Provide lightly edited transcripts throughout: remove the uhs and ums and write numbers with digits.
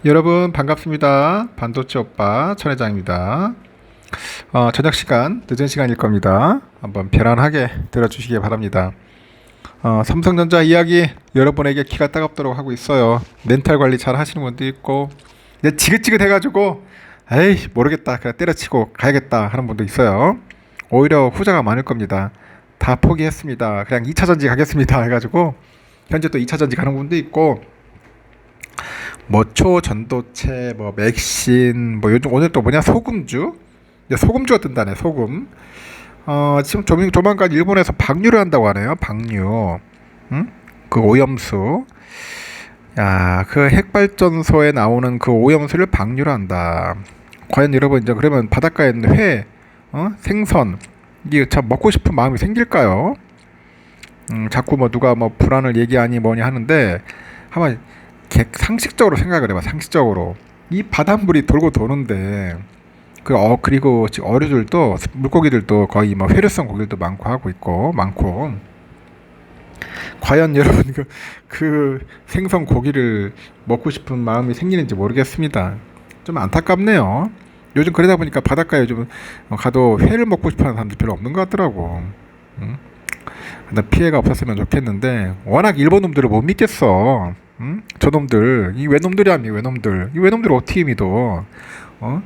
여러분 반갑습니다. 반도체 오빠 천 회장입니다. 저녁 시간 늦은 시간일 겁니다. 한번 편안하게 들어주시기 바랍니다. 삼성전자 이야기 여러분에게 기가 따갑도록 하고 있어요. 멘탈 관리 잘 하시는 분도 있고 이제 지긋지긋해가지고 에이 모르겠다 그냥 때려치고 가야겠다 하는 분도 있어요. 오히려 후자가 많을 겁니다. 다 포기했습니다. 그냥 2차 전지 가겠습니다 해가지고 현재 또 2차 전지 가는 분도 있고 뭐 초전도체 뭐 맥신 뭐 요즘 오늘 또 뭐냐 소금주. 이제 소금주가 뜬다네 소금. 지금 조만간 일본에서 방류를 한다고 하네요. 방류. 응? 그 오염수. 야, 그 핵발전소에 나오는 그 오염수를 방류를 한다. 과연 여러분 이제 그러면 바닷가에 있는 회, 생선 이게 참 먹고 싶은 마음이 생길까요? 자꾸 뭐 누가 뭐 불안을 얘기하니 뭐니 하는데 한번 상식적으로 생각을 해봐. 상식적으로 이 바닷물이 돌고 도는데 그리고 지금 어류들도 물고기들도 거의 뭐 회류성 고기들도 많고 하고 있고 많고 과연 여러분 그 생선 고기를 먹고 싶은 마음이 생기는지 모르겠습니다. 좀 안타깝네요. 요즘 그러다 보니까 바닷가에 요즘 가도 회를 먹고 싶어하는 사람들이 별로 없는 것 같더라고. 응? 피해가 없었으면 좋겠는데 워낙 일본 놈들을 못 믿겠어. 응? 저놈들 이 외놈들이 아니 외놈들 이 외놈들 어떻게 믿어? 어?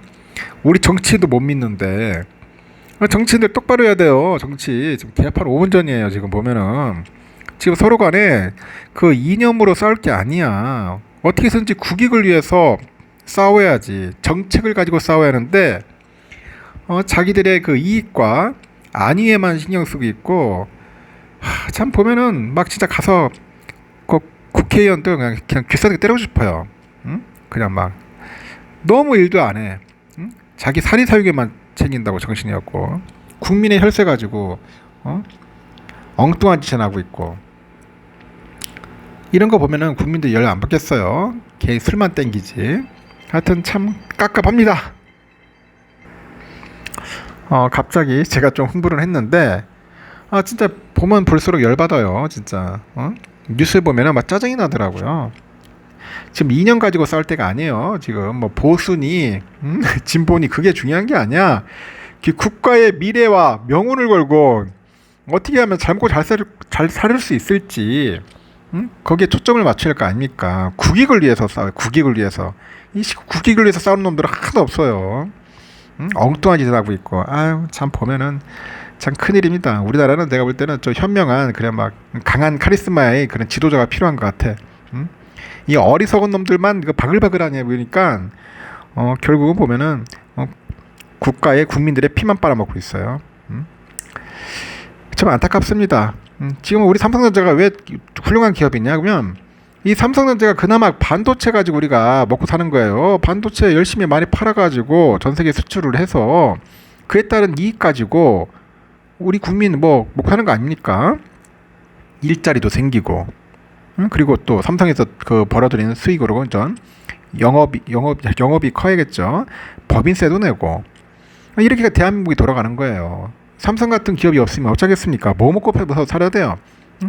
우리 정치인도 못 믿는데 정치인들 똑바로 해야 돼요. 정치 지금 개판 5분 전이에요. 지금 보면은 지금 서로 간에 그 이념으로 싸울 게 아니야. 어떻게 해서든지 국익을 위해서 싸워야지. 정책을 가지고 싸워야 하는데 자기들의 그 이익과 안위에만 신경 쓰고 있고 참 보면은 막 진짜 가서 그 국회의원들 그냥 귀싸대기 때리고 싶어요. 응? 그냥 막 너무 일도 안 해. 응? 자기 사리사욕에만 챙긴다고 정신이 없고 국민의 혈세 가지고 엉뚱한 짓을 하고 있고 이런 거 보면은 국민들 열 안 받겠어요. 걔 술만 땡기지. 하여튼 참 깝깝합니다. 갑자기 제가 좀 흥분을 했는데 진짜 보면 볼수록 열받아요 진짜. 뉴스 보면은 막 짜증이 나더라고요. 지금 2년 가지고 싸울 때가 아니에요. 지금 뭐 보수니 진보니 그게 중요한 게 아니야. 국가의 미래와 명운을 걸고 어떻게 하면 잘 먹고 잘 살 수 있을지 거기에 초점을 맞춰야 할 거 아닙니까? 국익을 위해서 싸워요. 국익을 위해서. 국익을 위해서 싸우는 놈들은 하나도 없어요. 엉뚱한 짓을 하고 있고 아유 참 보면은 참 큰일입니다. 우리나라는 내가 볼 때는 좀 현명한 그래 막 강한 카리스마의 그런 지도자가 필요한 것 같아. 이 어리석은 놈들만 바글바글하냐 보니까 결국은 보면은 국가의 국민들의 피만 빨아먹고 있어요. 참 안타깝습니다. 지금 우리 삼성전자가 왜 훌륭한 기업이냐 그러면 이 삼성전자가 그나마 반도체 가지고 우리가 먹고 사는 거예요. 반도체 열심히 많이 팔아가지고 전 세계 수출을 해서 그에 따른 이익 가지고 우리 국민 뭐 하는 거 아닙니까? 일자리도 생기고 그리고 또 삼성에서 그 벌어들이는 수익으로 전 영업이 커야겠죠. 법인세도 내고 이렇게 대한민국이 돌아가는 거예요. 삼성 같은 기업이 없으면 어쩌겠습니까? 뭐 먹고 살아야 돼요?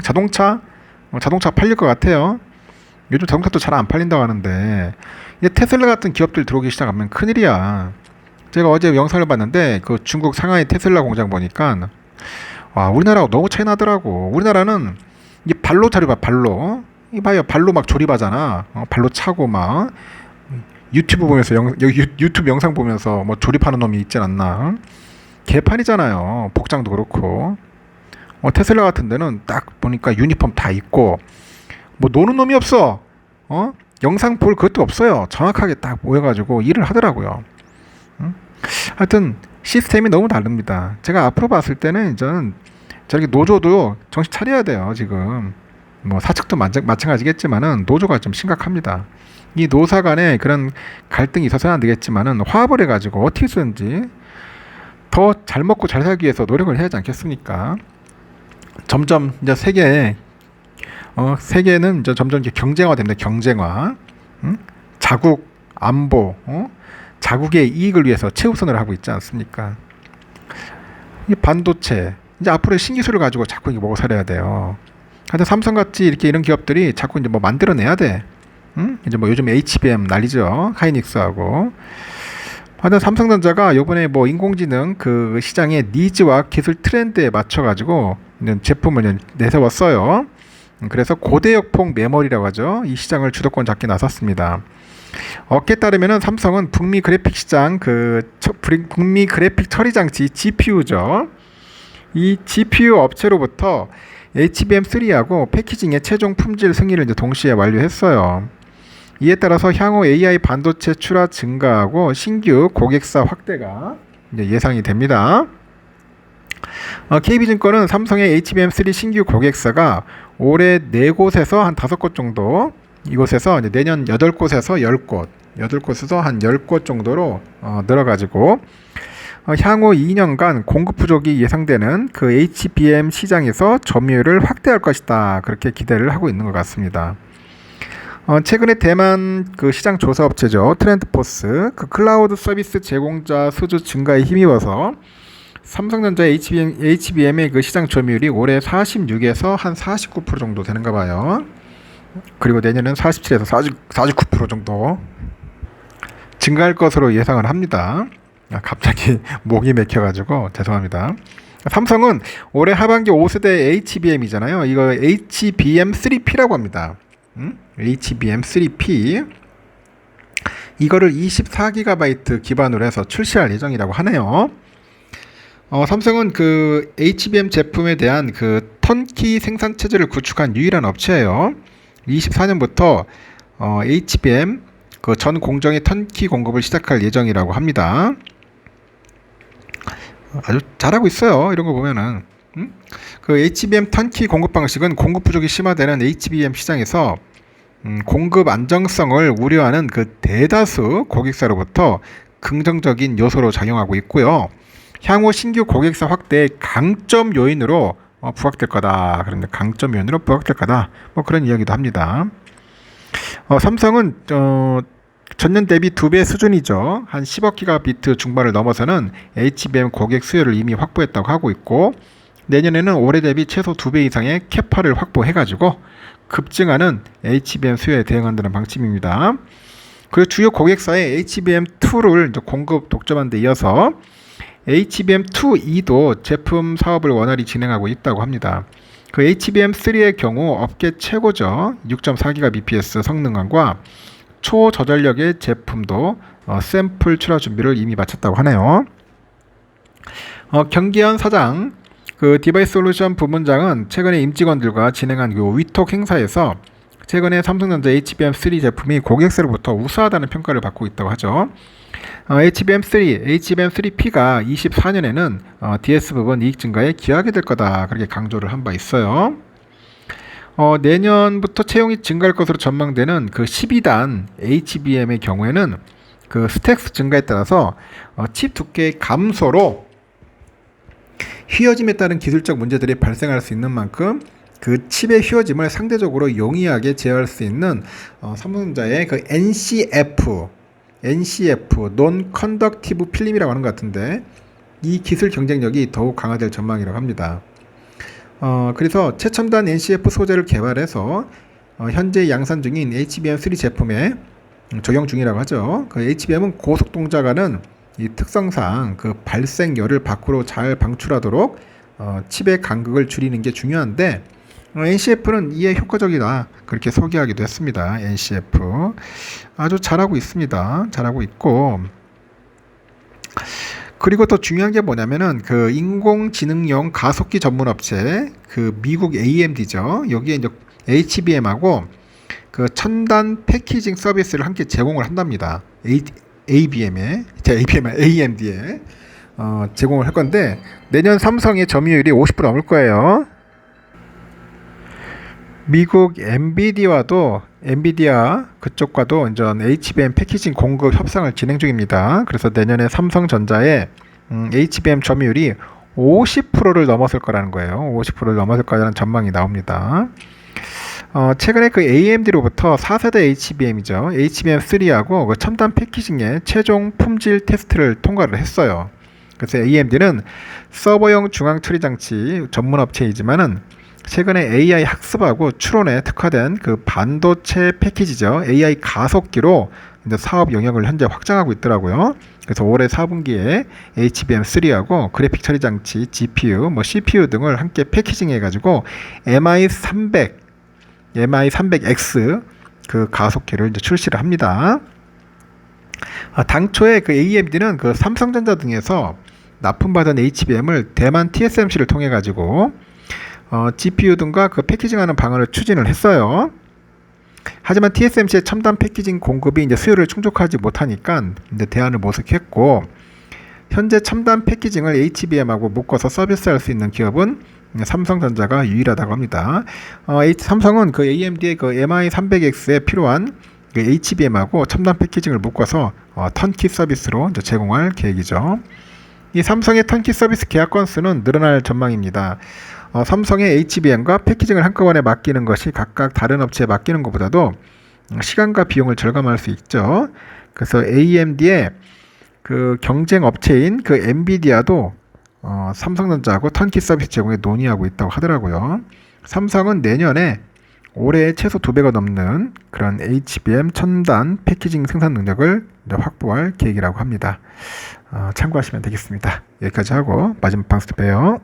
자동차 팔릴 것 같아요. 요즘 자동차도 잘 안 팔린다고 하는데 이제 테슬라 같은 기업들 들어오기 시작하면 큰일이야. 제가 어제 영상을 봤는데 그 중국 상하이 테슬라 공장 보니까 와 우리나라하고 너무 차이 나더라고. 우리나라는 이 발로 자르봐 발로 이봐요 발로 막 조립하잖아. 발로 차고 막 유튜브 보면서 유튜브 영상 보면서 뭐 조립하는 놈이 있지 않나. 개판이잖아요. 복장도 그렇고 테슬라 같은 데는 딱 보니까 유니폼 다 입고 뭐 노는 놈이 없어. 영상 볼 것도 없어요. 정확하게 딱 모여가지고 일을 하더라고요. 하여튼 시스템이 너무 다릅니다. 제가 앞으로 봤을 때는 저는 저렇게 노조도 정신 차려야 돼요. 지금 뭐 사측도 마찬가지겠지만은 노조가 좀 심각합니다. 이 노사 간에 그런 갈등이 있어서는 안 되겠지만은 화합을 해가지고 어떻게 쓰는지 더 잘 먹고 잘 살기 위해서 노력을 해야 하지 않겠습니까? 점점 이제 세계는 이제 점점 경쟁화됩니다. 경쟁화. 자국 안보, 자국의 이익을 위해서 최우선을 하고 있지 않습니까? 이 반도체 이제 앞으로 신기술을 가지고 자꾸 이게 먹어 살아야 돼요. 하여튼 삼성같이 이렇게 이런 기업들이 자꾸 이제 뭐 만들어내야 돼. 이제 뭐 요즘 HBM 난리죠. 하이닉스하고. 하여튼 삼성전자가 요번에 뭐 인공지능 그 시장의 니즈와 기술 트렌드에 맞춰가지고 제품을 내세웠어요. 그래서 고대역폭 메모리라고 하죠. 이 시장을 주도권 잡기 나섰습니다. 업계에 따르면은 삼성은 북미 그래픽 시장 북미 그래픽 처리 장치 GPU죠. 이 GPU 업체로부터 HBM3하고 패키징의 최종 품질 승인을 이제 동시에 완료했어요. 이에 따라서 향후 AI 반도체 출하 증가하고 신규 고객사 확대가 이제 예상이 됩니다. KB증권은 삼성의 HBM3 신규 고객사가 올해 4곳에서 한 5곳 정도, 이곳에서 이제 내년 8곳에서 10곳, 8곳에서 한 10곳 정도로 늘어가지고 향후 2년간 공급 부족이 예상되는 그 HBM 시장에서 점유율을 확대할 것이다. 그렇게 기대를 하고 있는 것 같습니다. 최근에 대만 그 시장 조사 업체죠. 트렌드포스 그 클라우드 서비스 제공자 수주 증가에 힘입어서 삼성전자 HBM의 그 시장 점유율이 올해 46에서 한 49% 정도 되는가 봐요. 그리고 내년엔 47에서 49% 정도 증가할 것으로 예상을 합니다. 갑자기 목이 맥혀가지고 죄송합니다. 삼성은 올해 하반기 5세대 HBM이잖아요. 이거 HBM3P라고 합니다. HBM3P 이거를 24GB 기반으로 해서 출시할 예정이라고 하네요. 삼성은 그 HBM 제품에 대한 그 턴키 생산 체제를 구축한 유일한 업체예요. 24년부터 HBM 그 전 공정의 턴키 공급을 시작할 예정이라고 합니다. 아주 잘하고 있어요. 이런 거 보면은 그 HBM 턴키 공급 방식은 공급 부족이 심화되는 HBM 시장에서 공급 안정성을 우려하는 그 대다수 고객사로부터 긍정적인 요소로 작용하고 있고요. 향후 신규 고객사 확대의 강점 요인으로 부각될 거다. 그런데 강점 요인으로 부각될 거다. 뭐 그런 이야기도 합니다. 삼성은 전년 대비 2배 수준이죠. 한 10억 기가비트 중반을 넘어서는 HBM 고객 수요를 이미 확보했다고 하고 있고 내년에는 올해 대비 최소 2배 이상의 캐파를 확보해가지고 급증하는 HBM 수요에 대응한다는 방침입니다. 그리고 주요 고객사의 HBM2를 공급 독점한 데 이어서 HBM2E도 제품 사업을 원활히 진행하고 있다고 합니다. 그 HBM3의 경우 업계 최고죠. 6.4Gbps 성능과 초저전력의 제품도 샘플 출하 준비를 이미 마쳤다고 하네요. 경기현 사장 그 디바이스 솔루션 부문장은 최근에 임직원들과 진행한 그 위톡 행사에서 최근에 삼성전자 HBM3 제품이 고객사로부터 우수하다는 평가를 받고 있다고 하죠. HBM3P가 24년에는 DS 부분 이익 증가에 기여하게 될 거다. 그렇게 강조를 한 바 있어요. 내년부터 채용이 증가할 것으로 전망되는 그 12단 HBM의 경우에는 그 스택스 증가에 따라서 칩 두께의 감소로 휘어짐에 따른 기술적 문제들이 발생할 수 있는 만큼 그 칩의 휘어짐을 상대적으로 용이하게 제어할 수 있는 삼성전자의 그 NCF Non-Conductive Film이라고 하는 것 같은데 이 기술 경쟁력이 더욱 강화될 전망이라고 합니다. 그래서 최첨단 NCF 소재를 개발해서 현재 양산 중인 HBM3 제품에 적용 중이라고 하죠. 그 HBM은 고속 동작하는 이 특성상 그 발생열을 밖으로 잘 방출하도록 칩의 간극을 줄이는 게 중요한데 NCF는 이에 효과적이다. 그렇게 소개하기도 했습니다. NCF 아주 잘하고 있습니다. 잘하고 있고 그리고 더 중요한 게 뭐냐면은 그 인공지능용 가속기 전문 업체 그 미국 AMD죠. 여기에 이제 HBM하고 그 첨단 패키징 서비스를 함께 제공을 한답니다. AMD에 제공을 할 건데 내년 삼성의 점유율이 50% 넘을 거예요. 미국 엔비디아 그쪽과도 이제 HBM 패키징 공급 협상을 진행 중입니다. 그래서 내년에 삼성전자의 HBM 점유율이 50%를 넘었을 거라는 거예요. 50%를 넘었을 거라는 전망이 나옵니다. 최근에 그 AMD로부터 4세대 HBM이죠. HBM3하고 그 첨단 패키징의 최종 품질 테스트를 통과를 했어요. 그래서 AMD는 서버용 중앙 처리 장치 전문 업체이지만은 최근에 AI 학습하고 추론에 특화된 그 반도체 패키지죠. AI 가속기로 이제 사업 영역을 현재 확장하고 있더라고요. 그래서 올해 4분기에 HBM3하고 그래픽 처리 장치, GPU, CPU 등을 함께 패키징해가지고 MI300, MI300X 그 가속기를 이제 출시를 합니다. 당초에 그 AMD는 그 삼성전자 등에서 납품받은 HBM을 대만 TSMC를 통해 가지고 GPU 등과 그 패키징하는 방안을 추진을 했어요. 하지만 TSMC의 첨단 패키징 공급이 이제 수요를 충족하지 못하니까 이제 대안을 모색했고, 현재 첨단 패키징을 HBM하고 묶어서 서비스할 수 있는 기업은 삼성전자가 유일하다고 합니다. 삼성은 그 AMD의 그 MI300X에 필요한 그 HBM하고 첨단 패키징을 묶어서 턴키 서비스로 이제 제공할 계획이죠. 이 삼성의 턴키 서비스 계약 건수는 늘어날 전망입니다. 삼성의 HBM과 패키징을 한꺼번에 맡기는 것이 각각 다른 업체에 맡기는 것보다도 시간과 비용을 절감할 수 있죠. 그래서 AMD의 그 경쟁 업체인 그 엔비디아도 삼성전자하고 턴키 서비스 제공에 논의하고 있다고 하더라고요. 삼성은 내년에 올해 최소 2배가 넘는 그런 HBM 첨단 패키징 생산 능력을 확보할 계획이라고 합니다. 참고하시면 되겠습니다. 여기까지 하고 마지막 방송 때 봬요.